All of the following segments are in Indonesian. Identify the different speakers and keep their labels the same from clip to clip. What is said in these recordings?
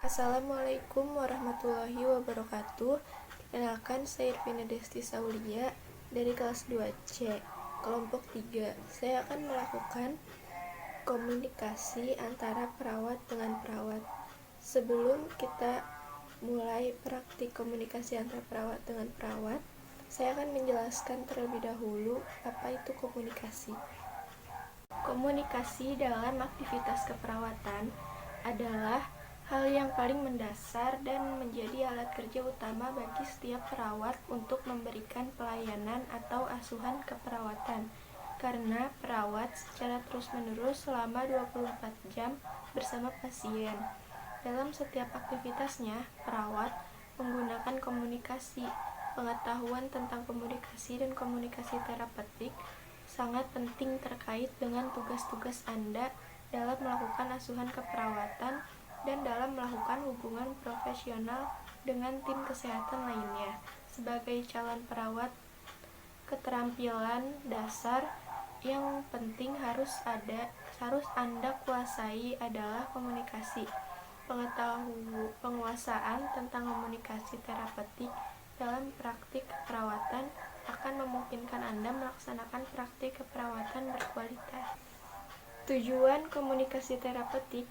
Speaker 1: Assalamualaikum warahmatullahi wabarakatuh. Kenalkan, saya Irvina Desti Saulia dari kelas 2C, kelompok 3. Saya akan melakukan komunikasi antara perawat dengan perawat. Sebelum kita mulai praktik komunikasi antara perawat dengan perawat, saya akan menjelaskan terlebih dahulu apa itu komunikasi. Komunikasi dalam aktivitas keperawatan adalah hal yang paling mendasar dan menjadi alat kerja utama bagi setiap perawat untuk memberikan pelayanan atau asuhan keperawatan, karena perawat secara terus-menerus selama 24 jam bersama pasien. Dalam setiap aktivitasnya, perawat menggunakan komunikasi. Pengetahuan tentang komunikasi dan komunikasi terapeutik sangat penting terkait dengan tugas-tugas Anda dalam melakukan asuhan keperawatan dan dalam melakukan hubungan profesional dengan tim kesehatan lainnya. Sebagai calon perawat, keterampilan dasar yang penting harus Anda kuasai adalah komunikasi. Penguasaan tentang komunikasi terapeutik dalam praktik keperawatan akan memungkinkan Anda melaksanakan praktik keperawatan berkualitas. Tujuan komunikasi terapeutik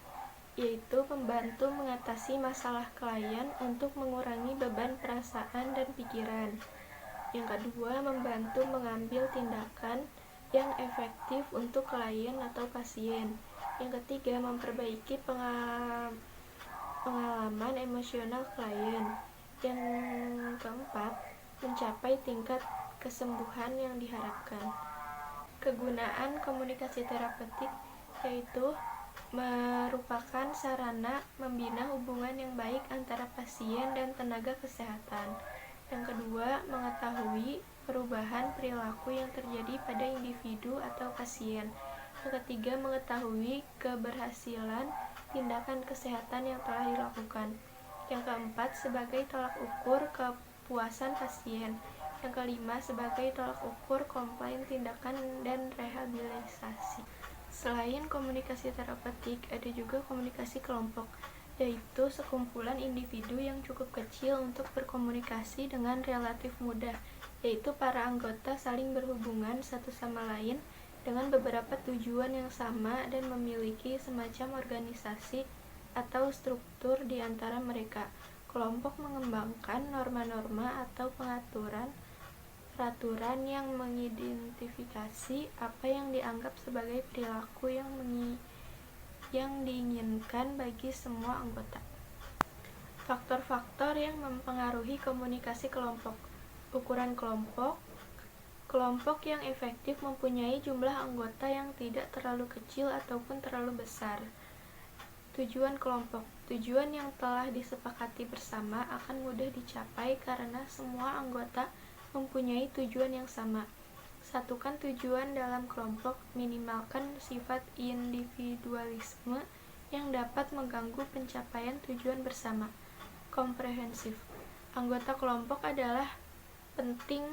Speaker 1: yaitu membantu mengatasi masalah klien untuk mengurangi beban perasaan dan pikiran. Yang kedua, membantu mengambil tindakan yang efektif untuk klien atau pasien. Yang ketiga, memperbaiki pengalaman emosional klien. Yang keempat, mencapai tingkat kesembuhan yang diharapkan. Kegunaan komunikasi terapeutik yaitu merupakan sarana membina hubungan yang baik antara pasien dan tenaga kesehatan. Yang kedua, mengetahui perubahan perilaku yang terjadi pada individu atau pasien. Yang ketiga, mengetahui keberhasilan tindakan kesehatan yang telah dilakukan. Yang keempat, sebagai tolak ukur kepuasan pasien. Yang kelima, sebagai tolak ukur komplain tindakan dan rehabilitasi. Selain komunikasi terapeutik, ada juga komunikasi kelompok, yaitu sekumpulan individu yang cukup kecil untuk berkomunikasi dengan relatif mudah, yaitu para anggota saling berhubungan satu sama lain dengan beberapa tujuan yang sama dan memiliki semacam organisasi atau struktur di antara mereka. Kelompok mengembangkan norma-norma atau peraturan yang mengidentifikasi apa yang dianggap sebagai perilaku yang diinginkan bagi semua anggota. Faktor-faktor yang mempengaruhi komunikasi kelompok. Ukuran kelompok. Kelompok yang efektif mempunyai jumlah anggota yang tidak terlalu kecil ataupun terlalu besar. Tujuan kelompok. Tujuan yang telah disepakati bersama akan mudah dicapai karena semua anggota mempunyai tujuan yang sama. Satukan tujuan dalam kelompok, minimalkan sifat individualisme yang dapat mengganggu pencapaian tujuan bersama. Komprehensif. Anggota kelompok adalah penting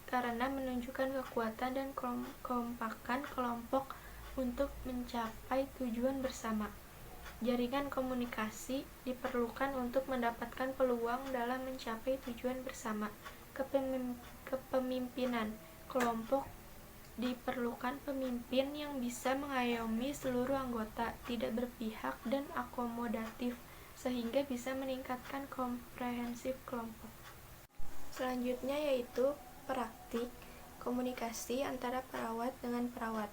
Speaker 1: karena menunjukkan kekuatan dan kekompakan kelompok untuk mencapai tujuan bersama. Jaringan komunikasi diperlukan untuk mendapatkan peluang dalam mencapai tujuan bersama. Kepemimpinan kelompok diperlukan pemimpin yang bisa mengayomi seluruh anggota, tidak berpihak dan akomodatif, sehingga bisa meningkatkan komprehensif kelompok. Selanjutnya yaitu praktik komunikasi antara perawat dengan perawat,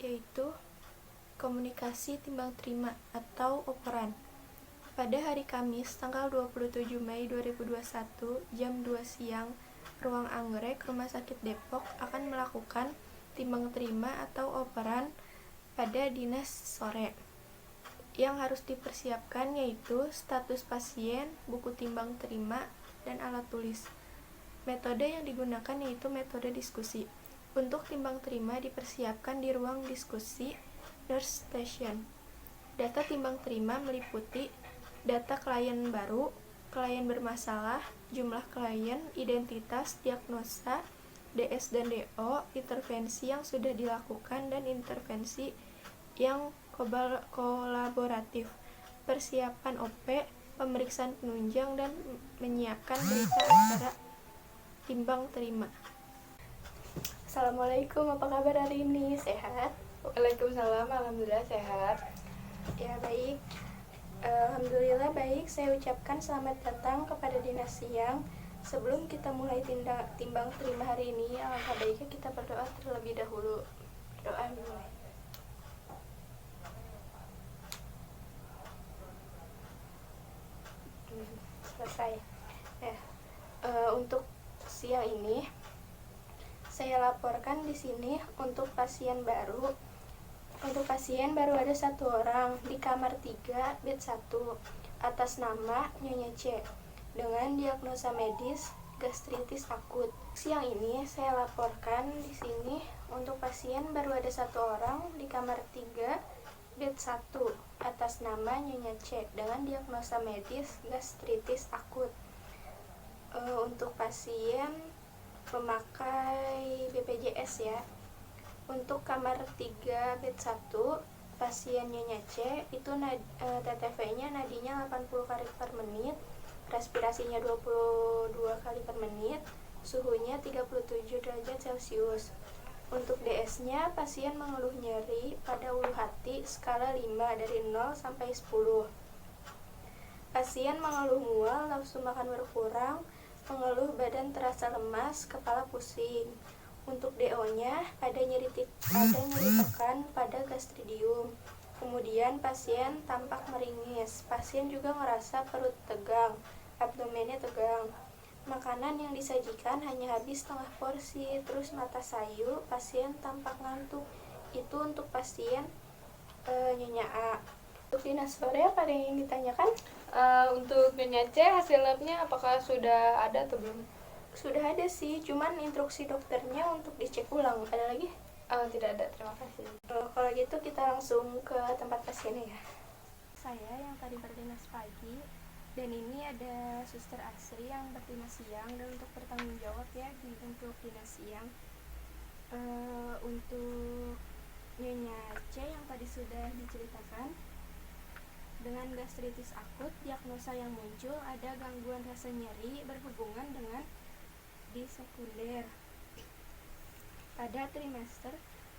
Speaker 1: yaitu komunikasi timbang terima atau operan. Pada hari Kamis, tanggal 27 Mei 2021, jam 2 siang, Ruang Anggrek Rumah Sakit Depok akan melakukan timbang terima atau operan pada dinas sore. Yang harus dipersiapkan yaitu status pasien, buku timbang terima, dan alat tulis. Metode yang digunakan yaitu metode diskusi. Untuk timbang terima dipersiapkan di ruang diskusi nurse station. Data timbang terima meliputi data klien baru, klien bermasalah, jumlah klien, identitas, diagnosa, DS dan DO, intervensi yang sudah dilakukan, dan intervensi yang kolaboratif. persiapan OP, pemeriksaan penunjang, dan menyiapkan berita acara timbang terima. Assalamualaikum, apa kabar hari ini? Sehat?
Speaker 2: Waalaikumsalam, alhamdulillah sehat.
Speaker 1: Ya, baik. Alhamdulillah baik. Saya ucapkan selamat datang kepada Dinas Siang. Sebelum kita mulai timbang terima hari ini, alangkah baiknya kita berdoa terlebih dahulu. Doa dimulai. Selesai. Untuk siang ini saya laporkan di sini untuk pasien baru. Untuk pasien baru ada 1 orang di kamar 3 bed 1 atas nama Nyonya C dengan diagnosa medis gastritis akut. Siang ini saya laporkan di sini untuk pasien baru ada 1 orang di kamar 3 bed 1 atas nama Nyonya C dengan diagnosa medis gastritis akut. Untuk pasien pemakai BPJS ya. Untuk kamar 3 bed 1 pasien Nyonya C itu TTV-nya nadinya 80 kali per menit, respirasinya 22 kali per menit, suhunya 37 derajat Celcius. Untuk DS-nya pasien mengeluh nyeri pada ulu hati skala 5 dari 0 sampai 10. Pasien mengeluh mual, nafsu makan berkurang, mengeluh badan terasa lemas, kepala pusing. Untuk DO-nya ada nyeri tekan pada gastridium. Kemudian pasien tampak meringis. Pasien juga merasa perut tegang, abdomennya tegang. Makanan yang disajikan hanya habis setengah porsi, terus mata sayu, pasien tampak ngantuk. Itu untuk pasien Nyonya A. Untuk Dinas Sore apa yang ingin ditanyakan?
Speaker 2: Untuk Nyonya C, hasil labnya apakah sudah ada atau belum?
Speaker 1: Sudah ada sih, cuman instruksi dokternya untuk dicek ulang. Ada lagi?
Speaker 2: Tidak ada, terima kasih.
Speaker 1: Kalau gitu kita langsung ke tempat pasiennya ya. Saya yang tadi berdinas pagi, dan ini ada Suster Asri yang berdinas siang, dan untuk bertanggung jawab ya untuk dinas siang. Untuk Nyonya C yang tadi sudah diceritakan, dengan gastritis akut, diagnosa yang muncul ada gangguan rasa nyeri berhubungan dengan di sekunder pada trimester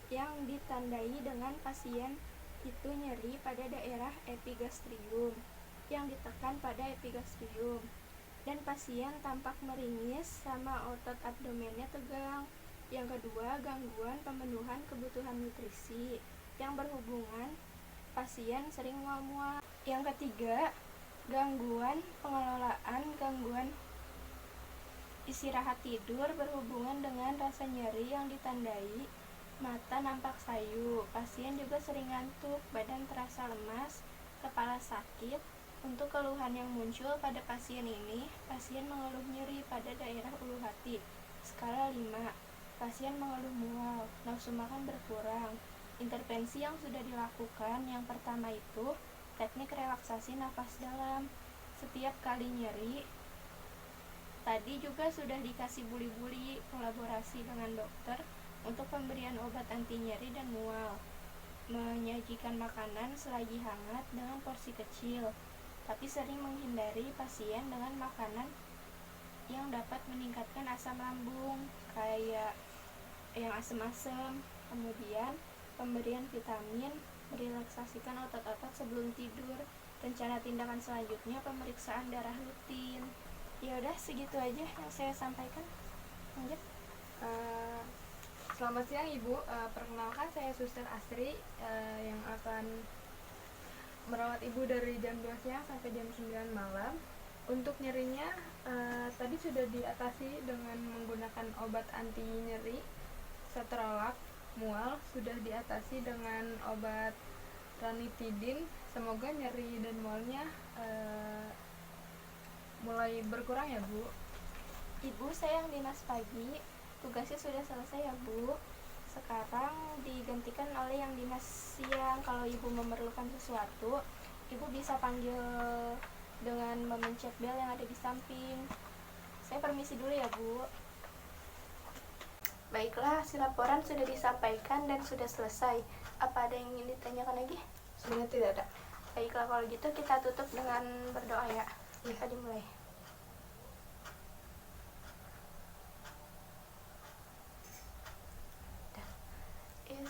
Speaker 1: yang ditandai dengan pasien itu nyeri pada daerah epigastrium yang ditekan pada epigastrium, dan pasien tampak meringis sama otot abdomennya tegang. Yang kedua, gangguan pemenuhan kebutuhan nutrisi yang berhubungan pasien sering mual-mual. Yang ketiga, gangguan gangguan istirahat tidur berhubungan dengan rasa nyeri yang ditandai mata nampak sayu. Pasien juga sering ngantuk, badan terasa lemas, kepala sakit. Untuk keluhan yang muncul pada pasien ini, pasien mengeluh nyeri pada daerah ulu hati skala 5. Pasien mengeluh mual, nafsu makan berkurang. Intervensi yang sudah dilakukan yang pertama itu teknik relaksasi nafas dalam. Setiap kali nyeri, tadi juga sudah dikasih buli-buli kolaborasi dengan dokter untuk pemberian obat anti nyeri dan mual. Menyajikan makanan selagi hangat dengan porsi kecil, tapi sering menghindari pasien dengan makanan yang dapat meningkatkan asam lambung, kayak yang asam-asam. Kemudian pemberian vitamin, merelaksasikan otot-otot sebelum tidur. Rencana tindakan selanjutnya pemeriksaan darah rutin. Ya udah, segitu aja yang saya sampaikan. Lanjut.
Speaker 2: Selamat siang Ibu, perkenalkan saya Suster Asri yang akan merawat Ibu dari jam 2 siang sampai jam 9 malam. Untuk nyerinya tadi sudah diatasi dengan menggunakan obat anti nyeri Cetralak. Mual sudah diatasi dengan obat ranitidin. Semoga nyeri dan mualnya mulai berkurang ya Bu.
Speaker 1: Ibu, saya yang dinas pagi, tugasnya sudah selesai ya Bu. Sekarang digantikan oleh yang dinas siang. Kalau Ibu memerlukan sesuatu, Ibu bisa panggil dengan memencet bel yang ada di samping. Saya permisi dulu ya Bu. Baiklah, hasil laporan sudah disampaikan dan sudah selesai. Apa ada yang ingin ditanyakan lagi?
Speaker 2: Sebenarnya tidak ada.
Speaker 1: Baiklah, kalau gitu kita tutup dengan berdoa ya. Kita dimulai.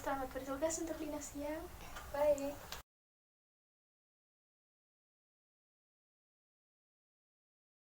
Speaker 1: Selamat bertugas untuk dinas siang.
Speaker 2: Baik.